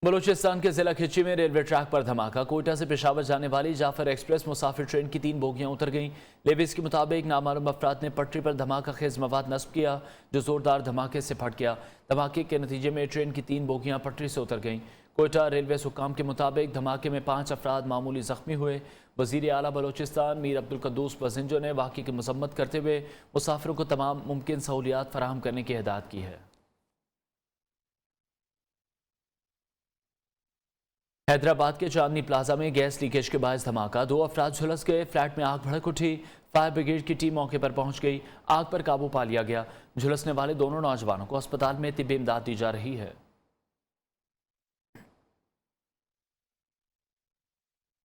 बलूचिस्तान के जिला खिच्ची में रेलवे ट्रैक पर धमाका। कोयटा से पेशावर जाने वाली जाफर एक्सप्रेस मुसाफिर ट्रेन की 3 बोगियां उतर गईं। लेविस के मुताबिक नामालूम अफराद ने पटरी पर धमाका खेज मवाद नस्ब किया जो जोरदार धमाके से फट गया। धमाके के नतीजे में ट्रेन की 3 बोगियां पटरी से उतर गईं। कोयटा रेलवे हुक्काम के मुताबिक धमाके में 5 अफराद मामूली जख्मी हुए। वज़ीर आला बलूचिस्तान मीर अब्दुल कद्दूस बसिंजो ने वाक़े की मसम्मत करते हुए मुसाफिरों को तमाम मुमकिन सहूलियात फराहम करने की हिदायत की है। हैदराबाद के चांदनी प्लाजा में गैस लीकेज के बायस धमाका। 2 अफराद झुलस गए। फ्लैट में आग भड़क उठी। फायर ब्रिगेड की टीम मौके पर पहुंच गई। आग पर काबू पा लिया गया। झुलसने वाले दोनों नौजवानों को अस्पताल में तिब्बी इमदाद दी जा रही है।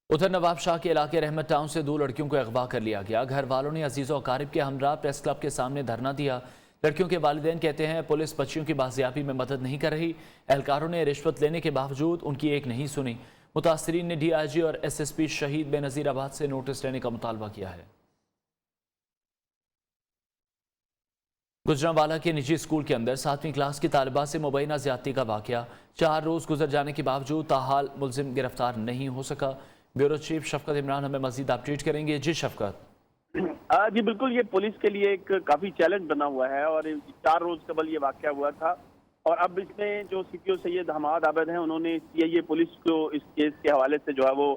उधर नवाब शाह के इलाके रहमत टाउन से 2 लड़कियों को अगवा कर लिया गया। घर वालों ने अजीज़ों अकारिब के हमरा प्रेस क्लब के सामने धरना दिया। लड़कियों के वालिदैन कहते हैं पुलिस बच्चियों की बाजियाबी में मदद नहीं कर रही। एहलकारों ने रिश्वत लेने के बावजूद उनकी एक नहीं सुनी। मुतासरीन ने DIG और SSP शहीद बेनज़ीराबाद से नोटिस लेने का मुतालबा किया है। गुजरांवाला के निजी स्कूल के अंदर 7वीं क्लास की तालिबा से मुबैना ज्यादती का वाक़या। 4 रोज़ गुजर जाने के बावजूद ताहाल मुलजिम गिरफ्तार नहीं हो सका। ब्यूरो चीफ शफकत इमरान हमें मजीद अपडेट करेंगे। जी शफकत। जी बिल्कुल, ये पुलिस के लिए एक काफी चैलेंज बना हुआ है और 4 रोज कबल ये वाकया हुआ था और अब इसमें जो CPO सैयद हमाद आबिद हैं उन्होंने CIA पुलिस को इस केस के हवाले से जो है वो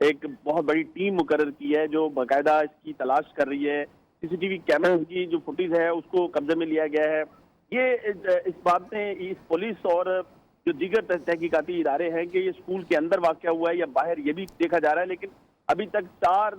एक बहुत बड़ी टीम मुकर्रर की है जो बाकायदा इसकी तलाश कर रही है। CCTV कैमरे की जो फुटेज है उसको कब्जे में लिया गया है। ये इस बात में इस पुलिस और जो दीगर तहकीकाती इदारे हैं कि ये स्कूल के अंदर वाकया हुआ है या बाहर, ये भी देखा जा रहा है। लेकिन अभी तक 4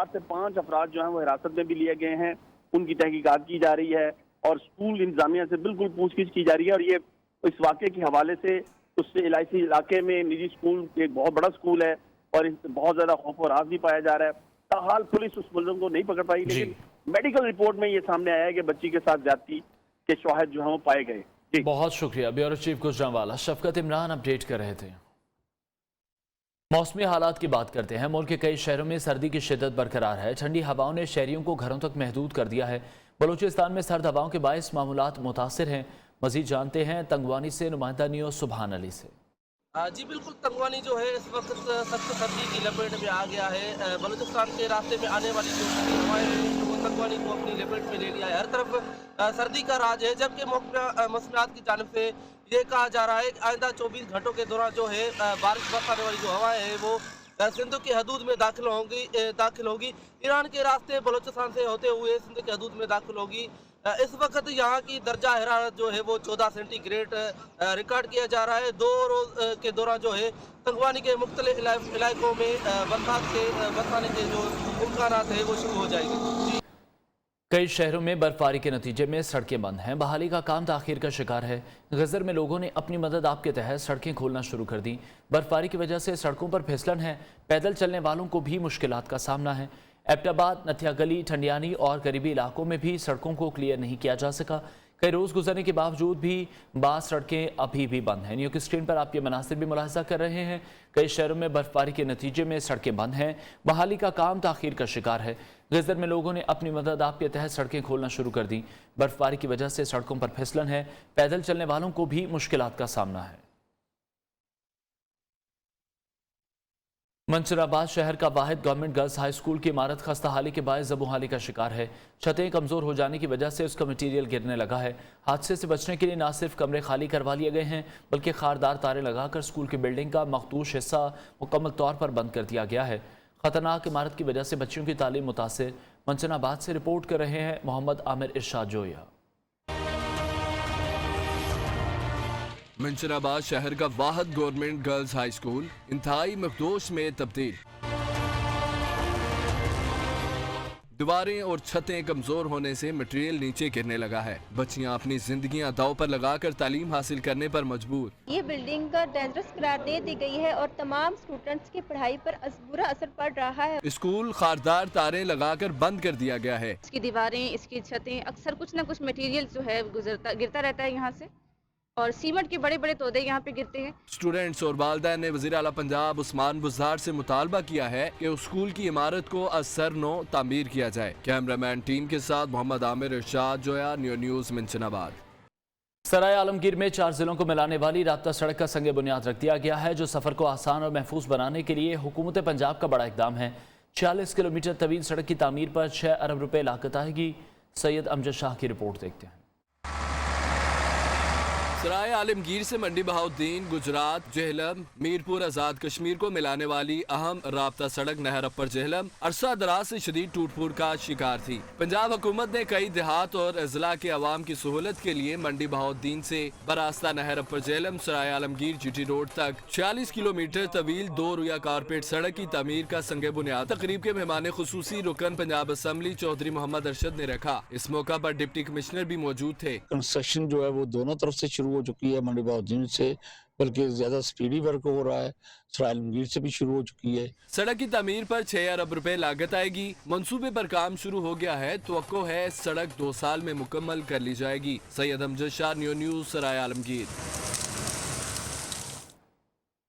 से 5 अफराद जो हैं वो हिरासत में भी लिए गए हैं। उनकी तहकीकात की जा रही है और स्कूल इंतजामिया से बिल्कुल पूछगिछ की जा रही है। और ये इस वाक़े के हवाले से उस LIC इलाके में निजी स्कूल एक बहुत बड़ा स्कूल है और इस बहुत ज़्यादा खौफ और राज भी पाया जा रहा है। ताहाल पुलिस उस मुलज़िम को नहीं पकड़ पाई, लेकिन मेडिकल रिपोर्ट में ये सामने आया है कि बच्ची के साथ ज्यादती के शवाहिद जो हैं वो पाए गए। जी बहुत शुक्रिया। ब्यूरो चीफ गुजरांवाला शफकत इमरान अपडेट कर रहे थे। मौसमी हालात की बात करते हैं। मुल्क के कई शहरों में सर्दी की शिद्दत बरकरार है। ठंडी हवाओं ने शहरियों को घरों तक महदूद कर दिया है। बलूचिस्तान में सर्द हवाओं के बायस मामूलात मुतासिर हैं। मजीद जानते हैं तंगवानी से नुमाइंदा न्यूज़ सुभान अली से। जी बिल्कुल, तंगवानी जो है इस वक्त सख्त सर्दी की लपेट में आ गया है। बलूचिस्तान के रास्ते में आने वाली जो ठंडी हवाएं हैं वो तंगवानी को अपनी लपेट में ले लिया है। हर तरफ सर्दी का राज है, जबकि मौसमियात की जानिब से ये कहा जा रहा है कि आइंदा 24 घंटों के दौरान जो है बारिश बरसाने वाली जो हवाएं हैं वो सिंध की हदूद में दाखिल होगी। ईरान के रास्ते बलूचिस्तान से होते हुए सिंध की हदूद में दाखिल होगी। इस वक्त यहाँ की दर्जा हरारत जो है वो 14 सेंटीग्रेड रिकॉर्ड किया जा रहा है। 2 रोज के दौरान जो है तंगवानी के मुख्तलिफ इलाकों में बरसाने के जो इम्कान है वो शुरू हो जाएंगे। कई शहरों में बर्फबारी के नतीजे में सड़कें बंद हैं। बहाली का काम ताखीर का शिकार है। गजर में लोगों ने अपनी मदद आप के तहत सड़कें खोलना शुरू कर दी। बर्फबारी की वजह से सड़कों पर फिसलन है। पैदल चलने वालों को भी मुश्किलात का सामना है। एबटाबाद, नथिया गली, ठंडियानी और करीबी इलाकों में भी सड़कों को क्लियर नहीं किया जा सका। कई रोज़ गुजरने के बावजूद भी बाज़ सड़कें अभी भी बंद हैं। न्यूज़ की स्क्रीन पर आप ये मनासिर भी मुलाहिजा कर रहे हैं। कई शहरों में बर्फबारी के नतीजे में सड़कें बंद हैं। बहाली का काम ताखीर का शिकार है। गजर में लोगों ने अपनी मदद आप के तहत सड़कें खोलना शुरू कर दी। बर्फबारी की वजह से सड़कों पर फिसलन है। पैदल चलने वालों को भी मुश्किलात का सामना है। मंसूराबाद शहर का वाहिद गवर्नमेंट गर्ल्स हाई स्कूल की इमारत खस्ता हाली के बायस ज़बूहाली का शिकार है। छतें कमज़ोर हो जाने की वजह से उसका मटीरियल गिरने लगा है। हादसे से बचने के लिए न सिर्फ कमरे खाली करवा लिए गए हैं बल्कि खारदार तारे लगाकर स्कूल की बिल्डिंग का मखदूश हिस्सा मुकम्मल तौर पर बंद कर दिया गया है। खतरनाक इमारत की वजह से बच्चियों की तालीम मुतासिर। मंसूराबाद से रिपोर्ट कर रहे हैं मोहम्मद आमिर इरशाद जोया। मंसूराबाद शहर का वाहिद गवर्नमेंट गर्ल्स हाई स्कूल इंतहाई मखदूश में तब्दील। दीवारें और छतें कमजोर होने से मटेरियल नीचे गिरने लगा है। बच्चियां अपनी जिंदगियां दांव पर लगाकर तालीम हासिल करने पर मजबूर। ये बिल्डिंग का डेंजरस करार दे दी गई है और तमाम स्टूडेंट्स की पढ़ाई पर बुरा असर पड़ रहा है। स्कूल खारदार तारे लगाकर बंद कर दिया गया है। इसकी दीवारें, इसकी छतें, अक्सर कुछ न कुछ मटेरियल जो है गिरता रहता है यहाँ से और सीमेंट के बड़े बड़े तोदे यहाँ पे गिरते हैं। स्टूडेंट्स और वालिदैन ने वज़ीर आला पंजाब उस्मान बुज़दार से मुतालबा किया है कि स्कूल की इमारत को असर नो तामीर किया जाए। कैमरामैन टीम के साथ मोहम्मद आमिर इरशाद जोया, न्यूज़ मंसूराबाद। सराय आलमगीर में 4 जिलों को मिलाने वाली राब्ता सड़क का संग बुनियाद रख दिया गया है, जो सफर को आसान और महफूज बनाने के लिए हुकूमत पंजाब का बड़ा इकदाम है। 46 किलोमीटर तवील सड़क की तामीर पर 6 अरब रुपए लागत आएगी। सैयद अमजद शाह की रिपोर्ट देखते हैं। सराय आलमगीर से मंडी बहाउद्दीन, गुजरात, जेहलम, मीरपुर, आजाद कश्मीर को मिलाने वाली अहम राब्ता सड़क नहर अपर जेहलम अरसा दराज से शदीद टूट फूट का शिकार थी। पंजाब हुकूमत ने कई देहात और अजला के अवाम की सहूलत के लिए मंडी बहाउद्दीन से बरास्ता नहर अपर जेहलम सराय आलमगीर जीटी रोड तक 46 किलोमीटर तवील 2 रुया कारपेट सड़क की तमीर का संग बुनियाद तकरीब के मेहमान खुसूसी रुकन पंजाब असम्बली चौधरी मोहम्मद अरशद ने रखा। इस मौका पर डिप्टी कमिश्नर भी मौजूद थे। कंस्ट्रक्शन जो है वो दोनों तरफ से शुरू हो चुकी है, मंडी बहाउद्दीन से, बल्कि ज्यादा स्पीडी वर्क हो रहा है, सराय आलमगीर से भी शुरू हो चुकी है। सड़क की तमीर पर 6 अरब रुपए लागत आएगी। मंसूबे पर काम शुरू हो गया है। तवक्को है सड़क 2 साल में मुकम्मल कर ली जाएगी। सैयद अमजद शाह, न्यूज़, सराय आलमगीर।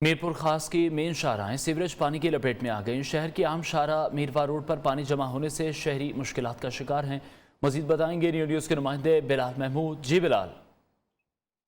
मीरपुर खास की मेन शाहराहें सीवरेज पानी की लपेट में आ गई। शहर की आम शाहरा मीरवा रोड पर पानी जमा होने से शहरी मुश्किलात का शिकार हैं। मजीद बताएंगे न्यूज़ के नुमाइंदे बिलाल महमूद। जी बिलाल।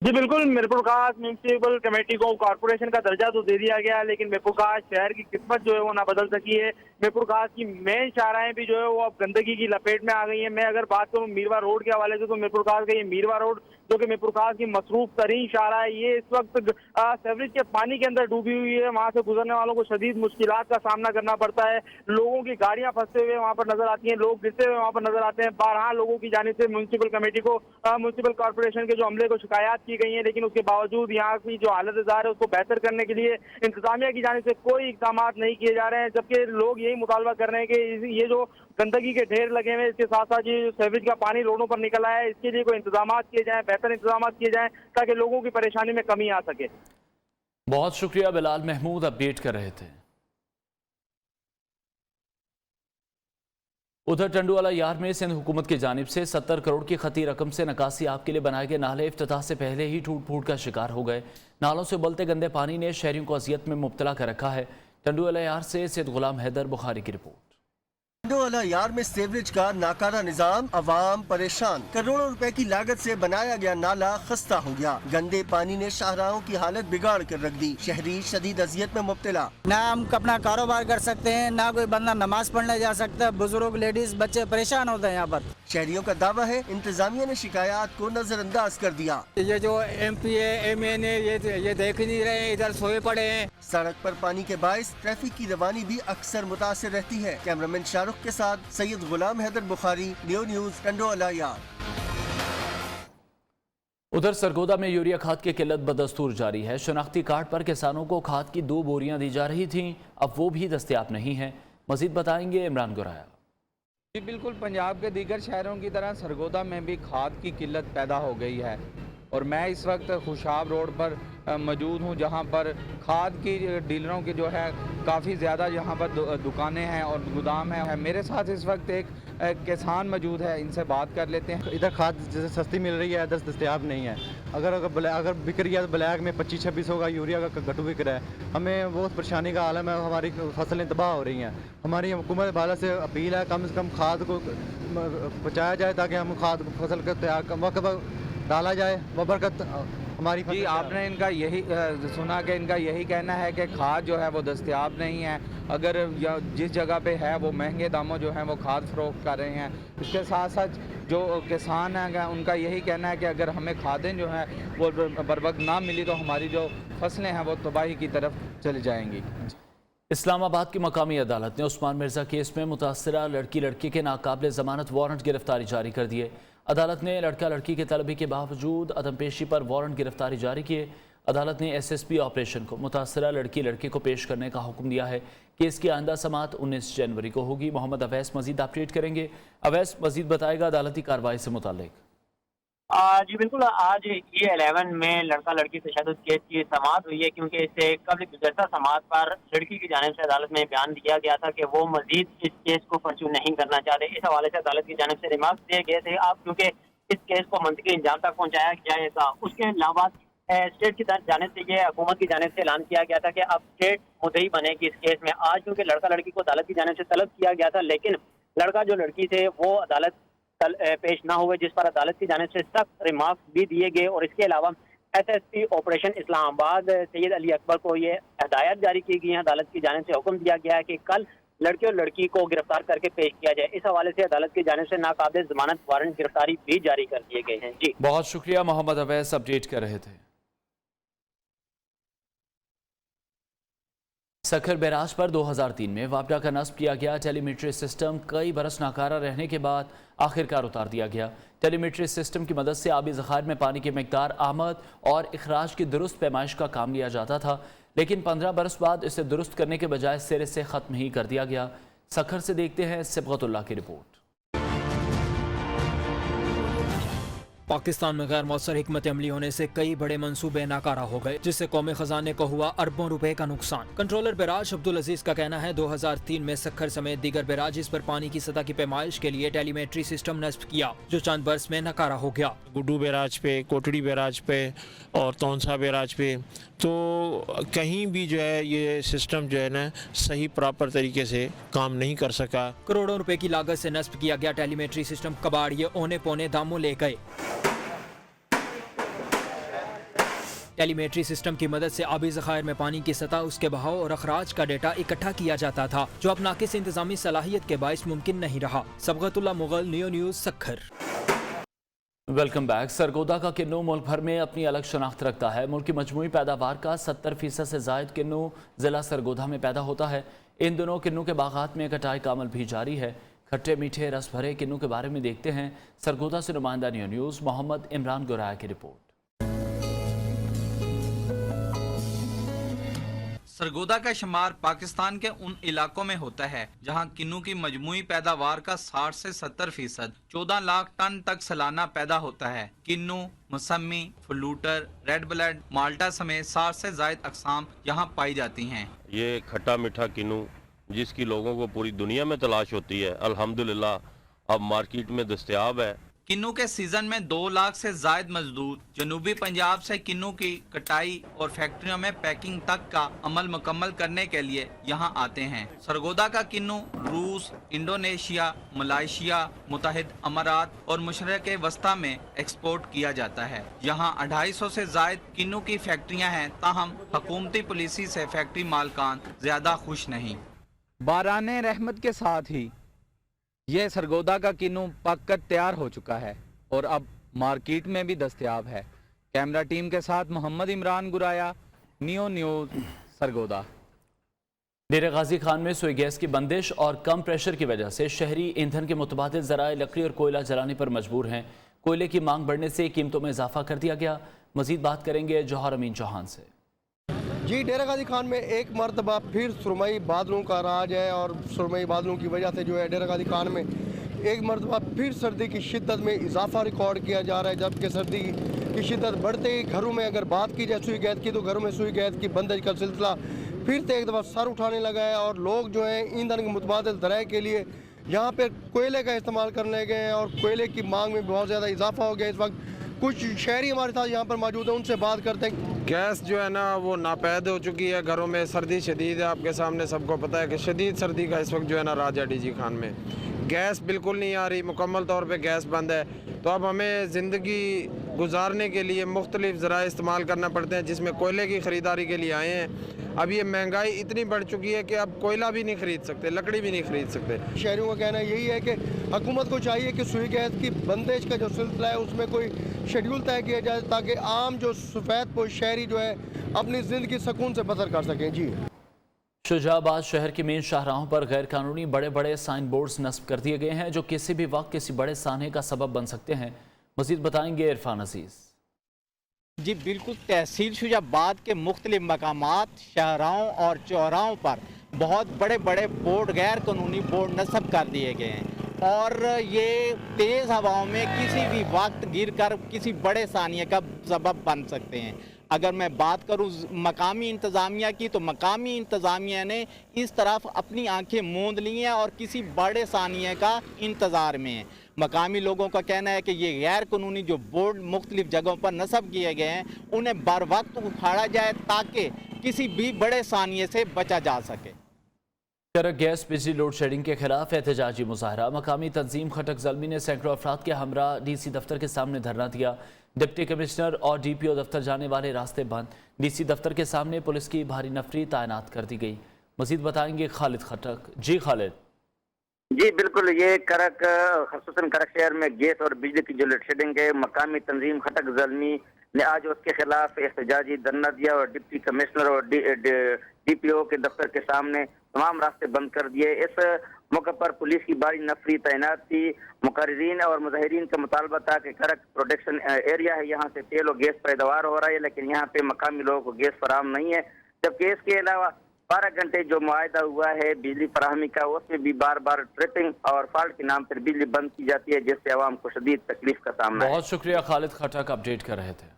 जी बिल्कुल, मीरपुर खास म्यूनसिपल कमेटी को कॉर्पोरेशन का दर्जा तो दे दिया गया, लेकिन मीरपुर खास शहर की किस्मत जो है वो ना बदल सकी है। मीरपुर खास की मेन शाहराहें भी जो है वो अब गंदगी की लपेट में आ गई हैं। मैं अगर बात करूं मीरवा रोड के हवाले से, तो मीरपुर खास का ये मीरवा रोड जो कि मीरपुर खास की मसरूफ तरीन शाहरा है, ये इस वक्त सीवरेज के पानी के अंदर डूबी हुई है। वहाँ से गुजरने वालों को शदीद मुश्किलात का सामना करना पड़ता है। लोगों की गाड़ियां फंसते हुए वहाँ पर नजर आती हैं, लोग गिरते हुए वहाँ पर नजर आते हैं। 12 लोगों की जानिब से म्यूनसिपल कमेटी को, म्यूनसिपल कॉर्पोरेशन के जो अमले को शिकायत की गई है, लेकिन उसके बावजूद यहाँ की जो हालत जार है उसको बेहतर करने के लिए इंतजामिया की जानिब से कोई इकदाम नहीं किए जा रहे हैं। जबकि लोग यही मुतालबा कर रहे हैं कि ये जो गंदगी के ढेर लगे हुए, इसके साथ साथ ये सीवरेज का पानी रोडों पर निकल आया है, इसके लिए कोई इंतजाम किए जाएं, बेहतर इंतजाम किए जाएं, ताकि लोगों की परेशानी में कमी आ सके। बहुत शुक्रिया बिलाल महमूद, अपडेट कर रहे थे। उधर टंडुवाला यार में सिंध हुकूमत की जानिब से 70 करोड़ की खती रकम से नकासी आप के लिए बनाए गए नाले इफ्तिताह से पहले ही टूट फूट का शिकार हो गए। नालों से उबलते गंदे पानी ने शहरियों को अजियत में मुब्तला कर रखा है। टंडुवाला यार से सैयद गुलाम हैदर बुखारी की रिपोर्ट। टंडुवाला यार में सीवरेज का नाकारा निजाम, अवाम परेशान। करोड़ों रुपए की लागत से बनाया गया नाला खस्ता हो गया। गंदे पानी ने शाहराहों की हालत बिगाड़ कर रख दी। शहरी शदीद अजियत में मुब्तला। ना हम अपना कारोबार कर सकते हैं, ना कोई बंदा नमाज पढ़ने जा सकता है। बुजुर्ग, लेडीज, बच्चे परेशान होते हैं यहाँ पर। शहरियों का दावा है इंतजामिया ने शिकायत को नजरअंदाज कर दिया। ये जो MP है, MN ये देख ही नहीं रहे, इधर सोए पड़े हैं। सड़क पर पानी के बाइस ट्रैफिक की रवानी भी अक्सर मुतासिर रहती है। कैमरामैन शाहरुख के साथ सैयद गुलाम हैदर बुखारी, न्यूज़, टंडुवाला यार। उधर सरगोदा में यूरिया खाद की किल्लत बदस्तूर जारी है। शनाख्ती कार्ड पर किसानों को खाद की 2 बोरियां दी जा रही थीं, अब वो भी दस्तयाब नहीं है। मजीद बताएंगे इमरान गुराया। जी बिल्कुल, पंजाब के दीगर शहरों की तरह सरगोदा में भी खाद की किल्लत पैदा हो गई है और मैं इस वक्त खुशाब रोड पर मौजूद हूँ, जहाँ पर खाद की डीलरों की जो है काफ़ी ज़्यादा यहाँ पर दुकानें हैं और गोदाम है। मेरे साथ इस वक्त एक किसान मौजूद है, इनसे बात कर लेते हैं। इधर खाद जैसे सस्ती मिल रही है, इधर दस्तयाब नहीं है। अगर बिक रही है तो ब्लैक में 25-26 का यूरिया का गट्टू बिक रहा है। हमें बहुत परेशानी का आलम है, हमारी फसलें तबाह हो रही हैं। हमारी हुकूमत वाला से अपील है कम से कम खाद को बचाया जाए, ताकि हम खाद फसल को तैयार वक्त पर डाला जाए, बबरकत हमारी। जी आपने इनका यही सुना कि इनका यही कहना है कि खाद जो है वो दस्तयाब नहीं है। अगर जिस जगह पे है वो महंगे दामों जो हैं वो खाद फरोख्त कर रहे हैं। इसके साथ साथ जो किसान हैं उनका यही कहना है कि अगर हमें खादें जो हैं वो बर वक्त ना मिली तो हमारी जो फसलें हैं वो तबाही की तरफ चली जाएंगी। इस्लामाबाद की मकामी अदालत ने उस्मान मिर्जा केस में मुतासरा लड़के के नाकाबिल ज़मानत वारंट गिरफ्तारी जारी कर दिए। अदालत ने लड़की के तलबी के बावजूद अदम पेशी पर वारंट गिरफ्तारी जारी किए। अदालत ने SSP ऑपरेशन को मुतासरा लड़के को पेश करने का हुक्म दिया है। केस की आइंदा समाअत 19 जनवरी को होगी। मोहम्मद अवैस मजीद अपडेट करेंगे। अवैस मजीद बताएगा अदालती कार्रवाई से मुतालिक। जी बिल्कुल, आज E11 में लड़का लड़की तशद्दुद केस की समाअत हुई है, क्योंकि इससे कबल गुज़श्ता समाअत पर लड़की की जानिब से अदालत में बयान दिया गया था कि वो मजीद इस केस को परस्यू नहीं करना चाहते। इस हवाले से अदालत की जानिब से रिमार्क्स दिए गए थे आप, क्योंकि इस केस को मंतकी इंजाम तक पहुँचाया जाएगा। उसके अलावा स्टेट की जानिब से ये हुकूमत की जानिब से ऐलान किया गया था कि अब स्टेट मुद्दई बनेगी इस केस में। आज क्योंकि लड़का लड़की को अदालत की जानिब से तलब किया गया था, लेकिन लड़का जो लड़की थे वो अदालत पेश ना हुए, जिस पर अदालत की जानिब से सख्त रिमार्क्स भी दिए गए। और इसके अलावा SSP ऑपरेशन इस्लामाबाद सैयद अली अकबर को ये हदायत जारी की गई है, अदालत की जानिब से हुक्म दिया गया है कि कल लड़के और लड़की को गिरफ्तार करके पेश किया जाए। इस हवाले से अदालत की जानिब से नाकाबिल जमानत वारंट गिरफ्तारी भी जारी कर दिए गए हैं। जी बहुत शुक्रिया मोहम्मद अवैस, अपडेट कर रहे थे। सखर बैराज पर 2003 में वापडा का नस्ब किया गया टेलीमीट्री सिस्टम कई बरस नाकारा रहने के बाद आखिरकार उतार दिया गया। टेलीमीट्री सिस्टम की मदद से आबी ज़खायर में पानी की मिकदार, आमद और इखराज की दुरुस्त पैमाइश का काम लिया जाता था, लेकिन 15 बरस बाद इसे दुरुस्त करने के बजाय सिरे से ख़त्म ही कर दिया गया। सखर से देखते हैं सिबगतुल्लाह की रिपोर्ट। पाकिस्तान में गैर मौसर हिकमत अमली होने से कई बड़े मंसूबे नाकारा हो गए, जिससे कौमी खजाने को हुआ अरबों रुपए का नुकसान। कंट्रोलर बैराज अब्दुल अजीज का कहना है 2003 में सखर समेत दीगर बैराजिस पर पानी की सतह की पैमाइश के लिए टेलीमेट्री सिस्टम नस्ब किया, जो चंद बरस में नाकारा हो गया। गुड्डू बैराज पे, कोटड़ी बैराज पे और तौनसा बैराज पे तो कहीं भी जो है ये सिस्टम जो है ना सही प्रॉपर तरीके से काम नहीं कर सका। करोड़ों रुपए की लागत से नस्ब किया गया टेलीमेट्री सिस्टम कबाड़िए औने पौने दामों ले गए। टेलीमेट्री सिस्टम की मदद से आबी ज़खायर में पानी की सतह, उसके बहाव और अखराज का डेटा इकट्ठा किया जाता था, जो अब नाकिस इंतजामी सलाहियत के बाइस मुमकिन नहीं रहा। सबगतुल्लाह मुगल, नियो न्यूज़, सखर। Welcome back. सरगोदा का किन्नू मुल्क भर में अपनी अलग शनाख्त रखता है। मुल्क की मजमूई पैदावार का 70% से जायद किन्नू ज़िला सरगोदा में पैदा होता है। इन दिनों किन्नू के बागात में कटाई का अमल भी जारी है। खट्टे मीठे रस भरे किन्नू के बारे में देखते हैं सरगोदा से नुमाइंदा नियो न्यूज़ मोहम्मद इमरान गुराया की रिपोर्ट। सरगोदा का शुमार पाकिस्तान के उन इलाकों में होता है जहां किन्नू की मजमूई पैदावार का 60 से 70%, 14 लाख टन तक सालाना पैदा होता है। किन्नू, मौसमी, फ्लूटर, रेड ब्लड, माल्टा समेत 60 से जायद अकसाम यहाँ पाई जाती हैं। ये खट्टा मीठा किन्नू जिसकी लोगों को पूरी दुनिया में तलाश होती है, अल्हम्दुलिल्लाह अब मार्केट में दस्तयाब है। किन्नू के सीजन में 2 लाख से जायद मजदूर जनूबी पंजाब से किन्नू की कटाई और फैक्ट्रियों में पैकिंग तक का अमल मुकम्मल करने के लिए यहाँ आते हैं। सरगोदा का किन्नू रूस, इंडोनेशिया, मलेशिया, मुत्तहिद अमारात और मशरक़ वस्ता में एक्सपोर्ट किया जाता है। यहाँ 250 से जायद किन्नू की फैक्ट्रियाँ हैं, ताहम हुकूमती पॉलिसी से फैक्ट्री मालकान ज्यादा खुश नहीं। बाराने रहमत के साथ ही ये सरगोदा का किन्नू पक कर तैयार हो चुका है और अब मार्केट में भी दस्तयाब है। कैमरा टीम के साथ मोहम्मद इमरान गुराया, नियो न्यूज़, सरगोदा। डेरा गाजी खान में सुई गैस की बंदिश और कम प्रेशर की वजह से शहरी ईंधन के मुतबादिल ज़राए लकड़ी और कोयला जलाने पर मजबूर हैं। कोयले की मांग बढ़ने से कीमतों में इजाफा कर दिया गया। मजीद बात करेंगे जौहर अमीन चौहान से। जी, डेरा गाजी खान में एक मरतबा फिर सुरमई बादलों का राज है और सुरमई बादलों की वजह से जो है डेरा गाजी खान में एक मरतबा फिर सर्दी की शिद्दत में इजाफा रिकॉर्ड किया जा रहा है। जबकि सर्दी की शिद्दत बढ़ते ही घरों में अगर बात की जाए सुई गैस की, तो घरों में सुई गैस की बंदिश का सिलसिला फिर से एक दफ़ा सर उठाने लगा है और लोग जो हैं ईंधन के मुतबादिल ज़राए के लिए यहाँ पर कोयले का इस्तेमाल करने गए हैं और कोयले की मांग में बहुत ज़्यादा इजाफा हो गया। इस वक्त कुछ शहरी हमारे साथ यहाँ पर मौजूद हैं, उनसे बात करते हैं। गैस जो है ना वो नापैद हो चुकी है घरों में। सर्दी शदीद है, आपके सामने सबको पता है कि शदीद सर्दी का इस वक्त जो है ना राजा डीजी खान में गैस बिल्कुल नहीं आ रही, मुकम्मल तौर पे गैस बंद है। तो अब हमें ज़िंदगी गुजारने के लिए मुख्तलिफ ज़राए इस्तेमाल करना पड़ते हैं, जिसमें कोयले की ख़रीदारी के लिए आए हैं। अब ये महंगाई इतनी बढ़ चुकी है कि अब कोयला भी नहीं ख़रीद सकते, लकड़ी भी नहीं ख़रीद सकते। शहरियों का कहना यही है कि हुकूमत को चाहिए कि सुई गैस की बंदिश का जो सिलसिला है उसमें कोई शेड्यूल तय किया जाए, ताकि आम जो सफ़ेद पोश शहरी जो है अपनी ज़िंदगी सुकून से बसर कर सकें। जी, शुजाबाद शहर के मेन शाहराहों पर गैर कानूनी बड़े बड़े साइन बोर्ड्स नस्ब कर दिए गए हैं, जो किसी भी वक्त किसी बड़े साने का सबब बन सकते हैं। मज़ीद बताएंगे इरफान अजीज़। जी बिल्कुल, तहसील शुजाबाद के मुख्तलिफ मकामात, शाहराहों और चौराहों पर बहुत बड़े बड़े बोर्ड, गैर कानूनी बोर्ड नस्ब कर दिए गए हैं और ये तेज़ हवाओं में किसी भी वक्त गिर कर किसी बड़े सानिए का सबब बन सकते हैं। अगर मैं बात करूं मकामी इंतज़ामिया की, तो मकामी इंतज़ामिया ने इस तरफ अपनी आंखें मूंद ली हैं और किसी बड़े सानिए का इंतज़ार में है। मकामी लोगों का कहना है कि ये गैर कानूनी जो बोर्ड मुख्तलिफ जगहों पर नस्ब किए गए हैं, उन्हें बर वक्त उखाड़ा जाए ताकि किसी भी बड़े सानिए से बचा जा सके। करक गैस बिजली लोड शेडिंग के खिलाफ एहतजाजी मुजाहरा। मकामी तंजीम खटक ज़ल्मी ने सैकड़ों अफराद के हमरा DC दफ्तर के सामने धरना दिया। डिप्टी कमिश्नर और DPO दफ्तर जाने वाले रास्ते बंद। DC दफ्तर के सामने पुलिस की भारी नफरी तैनात कर दी गई। मजीद बताएंगे खालिद खटक। जी खालिद। जी बिल्कुल, ये करक खसूसन करक शहर में गैस और बिजली की जो लोड शेडिंग है, मकामी तंजीम खटक ज़ल्मी ने आज उसके खिलाफ एहतजाजी धरना दिया और डिप्टी कमिश्नर और DPO के दफ्तर के सामने तमाम रास्ते बंद कर दिए। इस मौके पर पुलिस की भारी नफरी तैनात थी। मुकर्रीन और मुजाहिरीन का मुतालबा था कि करक प्रोटेक्शन एरिया है, यहाँ से तेल और गैस पैदावार हो रहा है, लेकिन यहाँ पे मकामी लोगों को गैस फराहम नहीं है। जबकि इसके अलावा 12 घंटे जो मुआहदा हुआ है बिजली फराहमी का, उसमें भी बार बार ट्रिपिंग और फॉल्ट के नाम पर बिजली बंद की जाती है, जिससे आवाम को शदीद तकलीफ का सामना है। बहुत शुक्रिया खालिद खटक, अपडेट कर रहे थे।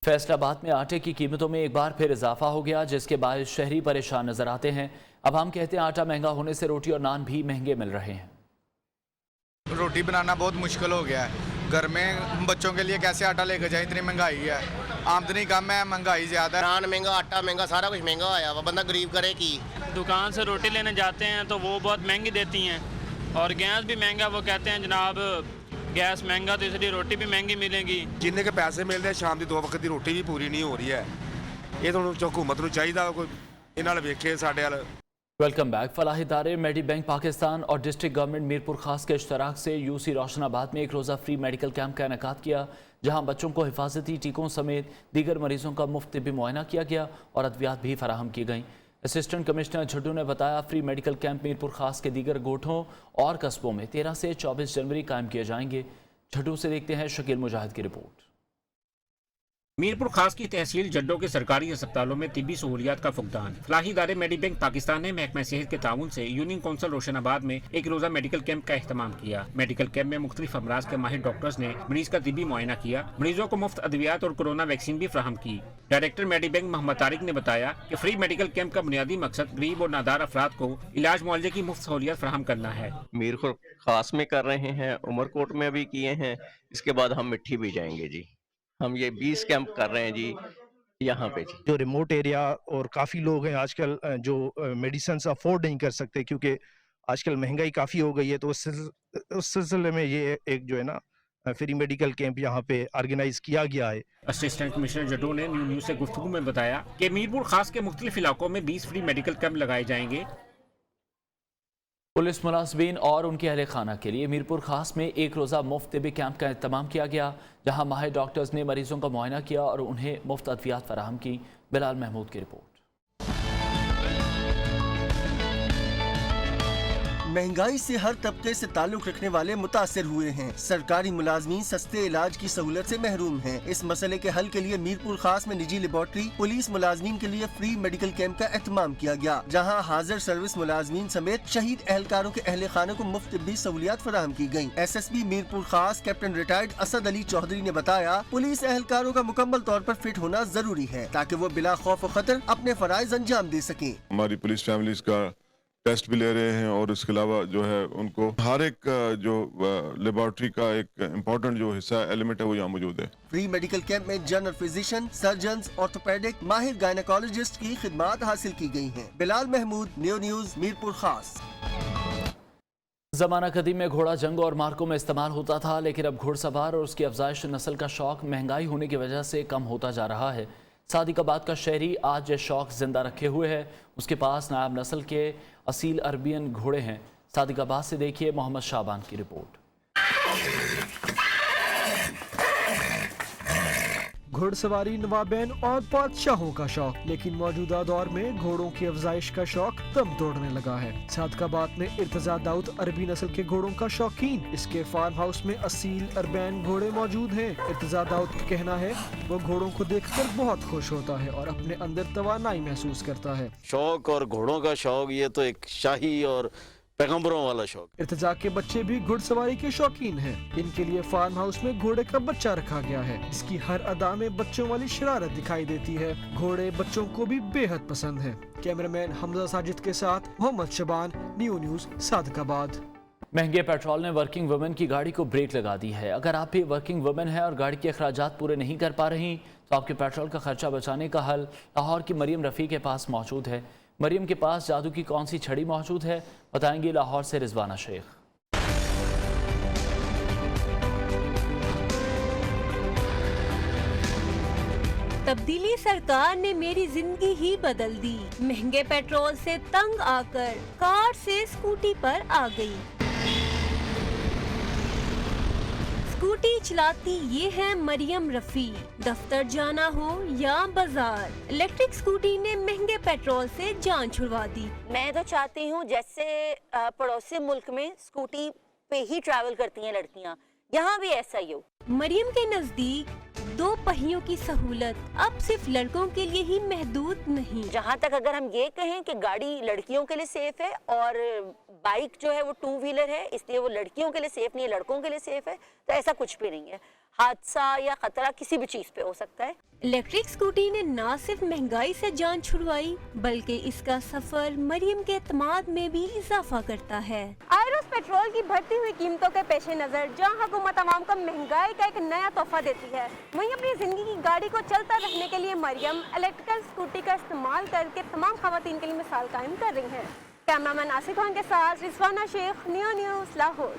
फैसलाबाद में आटे की कीमतों में एक बार फिर इजाफा हो गया, जिसके बायस शहरी परेशान नजर आते हैं। अब हम कहते हैं आटा महंगा होने से रोटी और नान भी महंगे मिल रहे हैं। रोटी बनाना बहुत मुश्किल हो गया है। घर में बच्चों के लिए कैसे आटा लेकर जाए, इतनी महंगाई है। आमदनी कम है, महंगाई ज्यादा है। नान महंगा, आटा महंगा, सारा कुछ महंगा आया हुआ, बंदा गरीब करे की। दुकान से रोटी लेने जाते हैं तो वो बहुत महंगी देती हैं, और गैस भी महंगा। वो कहते हैं जनाब गैस महंगा तो इसलिए रोटी भी महंगी मिलेगी। जिन्ने के पैसे मिलते हैं शाम की 2 वक्त की रोटी भी पूरी नहीं हो रही है। ये तो हुकूमत को चाहिए कोई इन्हां नाल वेखे साडे वाल। Welcome back. फलाही इदारे मेडी बैंक पाकिस्तान और डिस्ट्रिक्ट गवर्नमेंट मीरपुर खास के इश्तराक से UC रोशनाबाद में एक रोज़ा फ्री मेडिकल कैंप का इनेकाद किया, जहां बच्चों को हिफाजती टीकों समेत दीगर मरीजों का मुफ्त तिब्बी मुआयना किया गया और अद्वियात भी फराहम की गईं। असिस्टेंट कमिश्नर झड्डू ने बताया फ्री मेडिकल कैंप मीरपुर खास के दीगर गोठों और कस्बों में 13 से 24 जनवरी कायम किए जाएंगे। झड्डू से देखते हैं शकील मुजाहिद की रिपोर्ट। मीरपुर खास की तहसील जड्डो के सरकारी अस्पतालों में तिब्बी सहूलियात का फुकदान। फलाही इदारे मेडी बैंक पाकिस्तान ने महकमा सेहत के ताउन से यूनियन काउंसिल रोशनाबाद में एक रोजा मेडिकल कैंप का एहतमाम किया। मेडिकल कैंप में मुख्तलिफ अमराज के माहिर डॉक्टर्स ने मरीज का तिब्बी मुआयना किया, मरीजों को मुफ्त अद्वियात और कोरोना वैक्सीन भी फराहम की। डायरेक्टर मेडी बैंक मोहम्मद तारिक ने बताया कि फ्री मेडिकल कैंप का बुनियादी मकसद गरीब और नादार अफराद को इलाज मुआवजे की मुफ्त सहूलियत फराहम करना है। मीरपुर खास में कर रहे हैं, उमरकोट में भी किए हैं, इसके बाद हम मिट्टी भी जाएंगे जी। हम ये 20 कैंप कर रहे हैं जी यहाँ पे जी। जो रिमोट एरिया और काफ़ी लोग हैं आजकल जो मेडिसिन अफोर्ड नहीं कर सकते, क्योंकि आजकल महंगाई काफ़ी हो गई है, तो उस सिलसिले में ये एक जो है ना फ्री मेडिकल कैंप यहाँ पे ऑर्गेनाइज किया गया है। असिस्टेंट कमिश्नर जड्डू ने न्यूज़ से गुफ्तगू में बताया कि मीरपुर खास के मुख्तलिफ इलाकों में 20 फ्री मेडिकल कैंप लगाए जाएंगे। पुलिस मुलाजमीन और उनके अहले खाना के लिए मीरपुर खास में एक रोज़ा मुफ्त तिब्बी कैंप का इंतजाम किया गया, जहां माहिर डॉक्टर्स ने मरीजों का मुआयना किया और उन्हें मुफ्त अद्वियात फराहम की। बिलाल महमूद की रिपोर्ट। महंगाई से हर तबके से ताल्लुक रखने वाले मुतासिर हुए हैं। सरकारी मुलाजमीन सस्ते इलाज की सहूलत से महरूम हैं। इस मसले के हल के लिए मीरपुर खास में निजी लेबॉर्ट्री पुलिस मुलाजमीन के लिए फ्री मेडिकल कैंप का एहतमाम किया गया, जहां हाजिर सर्विस मुलाजमीन समेत शहीद एहलकारों के अहले खानों को मुफ्त तिब्बी सहूलियात फराहम की गयी। SSP मीरपुर खास कैप्टन रिटायर्ड असद अली चौधरी ने बताया, पुलिस एहलकारों का मुकम्मल तौर पर फिट होना जरूरी है ताकि वो बिला खौफ और खतर अपने फराइज अंजाम दे सके। हमारी पुलिस फैमिलीज का टेस्ट भी ले रहे हैं और इसके अलावा जो है उनको हर एक जो लेबॉर्ट्री का एक इम्पोर्टेंट जो हिस्सा एलिमेंट है वो यहाँ मौजूद है। फ्री मेडिकल कैंप में जनरल फिजिशियन, सर्जन्स, ऑर्थोपेडिक, माहिर गायनेकोलॉजिस्ट की खिदमात हासिल की गई हैं। बिलाल महमूद, न्यूज़ मीरपुर खास। ज़माना कदीम में घोड़ा जंग और मार्कों में इस्तेमाल होता था, लेकिन अब घुड़सवार और उसकी अफजाइश नस्ल का शौक महंगाई होने की वजह से कम होता जा रहा है। सादिकाबाद का शहरी आज ये शौक जिंदा रखे हुए है। उसके पास नायाब नस्ल के असील अरबियन घोड़े हैं। सादिकाबाद से देखिए मोहम्मद शाबान की रिपोर्ट। घुड़सवारी नवाबैन और बादशाहों का शौक, लेकिन मौजूदा दौर में घोड़ों की अफजाइश का शौक दम तोड़ने लगा है। सादिकाबाद में इर्तजा दाऊद अरबी नस्ल के घोड़ों का शौकीन, इसके फार्म हाउस में असील अरबैन घोड़े मौजूद हैं। इर्तजा दाऊद का कहना है वो घोड़ों को देखकर बहुत खुश होता है और अपने अंदर तवानाई महसूस करता है। शौक और घोड़ों का शौक ये तो एक शाही और पैगंबरों वाला शौक। इर्तजा के बच्चे भी घुड़सवारी के शौकीन हैं। इनके लिए फार्म हाउस में घोड़े का बच्चा रखा गया है। इसकी हर अदा में बच्चों वाली शरारत दिखाई देती है। घोड़े बच्चों को भी बेहद पसंद है। कैमरामैन हमजा साजिद के साथ मोहम्मद शबान, न्यूज़ सादिकाबाद। महंगे पेट्रोल ने वर्किंग वुमेन की गाड़ी को ब्रेक लगा दी है। अगर आप भी वर्किंग वुमेन हैं और गाड़ी के अखराजात पूरे नहीं कर पा रही तो आपके पेट्रोल का खर्चा बचाने का हल लाहौर की मरियम रफ़ी के पास मौजूद है। मरियम के पास जादू की कौन सी छड़ी मौजूद है, बताएंगी लाहौर से रिजवाना शेख। तब्दीली सरकार ने मेरी जिंदगी ही बदल दी। महंगे पेट्रोल से तंग आकर कार से स्कूटी पर आ गई। स्कूटी चलाती ये है मरियम रफ़ी। दफ्तर जाना हो या बाजार, इलेक्ट्रिक स्कूटी ने महंगे पेट्रोल से जान छुड़वा दी। मैं तो चाहती हूँ जैसे पड़ोसी मुल्क में स्कूटी पे ही ट्रैवल करती हैं लड़कियाँ, यहाँ भी ऐसा ही हो। मरियम के नजदीक दो पहियों की सहूलत अब सिर्फ लड़कों के लिए ही महदूद नहीं। जहाँ तक अगर हम ये कहें कि गाड़ी लड़कियों के लिए सेफ है और बाइक जो है वो टू व्हीलर है, इसलिए वो लड़कियों के लिए सेफ नहीं है, लड़कों के लिए सेफ है, तो ऐसा कुछ भी नहीं है। हादसा या खतरा किसी भी चीज पे हो सकता है। इलेक्ट्रिक स्कूटी ने न सिर्फ महंगाई से जान छुड़वाई बल्कि इसका सफर मरियम के एतमाद में भी इजाफा करता है। आयरस पेट्रोल की बढ़ती हुई कीमतों के पेश नजर जहां हुकूमत आवाम को महंगाई का एक नया तोहफा देती है, वहीं अपनी जिंदगी की गाड़ी को चलता रखने के लिए मरियम इलेक्ट्रिकल स्कूटी का इस्तेमाल करके तमाम खवातीन के लिए मिसाल कायम कर रही है। कैमरामैन आसिफ खान के साथ रिजवाना शेख, न्यू न्यूज़ लाहौर।